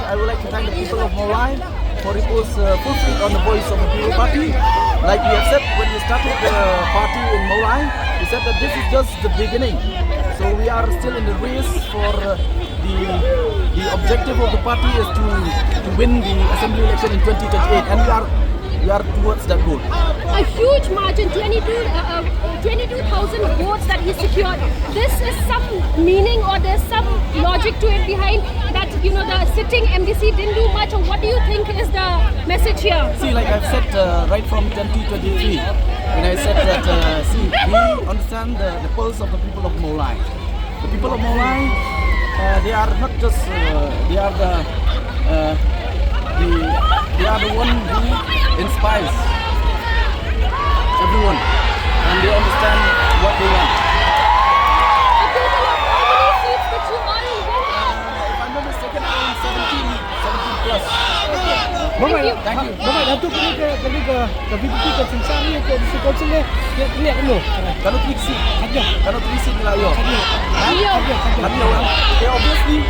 I would like to thank the people of Mawlai for repose full feet on the voice of the People Party. Like we have said when we started the party in Mawlai, we said that this is just the beginning. So we are still in the race for the objective of the party is to win the assembly election in 2028, and we are towards that goal. A huge margin, 22,000 votes that he secured. This is some meaning, or there's some logic to it behind that, you know, the sitting MDC didn't do much, or what do you think is the message here? See, like I've said right from 2023, when I said that, see, we understand the pulse of the people of Mawlai. The people of Mawlai, they are not just, they are the one who inspires everyone, and they understand what they want. A total of how many seats that you all won? If I'm not mistaken, around 17 plus. Thank you. Thank you. Bapak Datuk ini ke VPP ke kynshan ni ke council ni dia lihat dulu. Kalau triksi, Saja. kalau triksi nila yo. Rio. Tapi orang, obviously.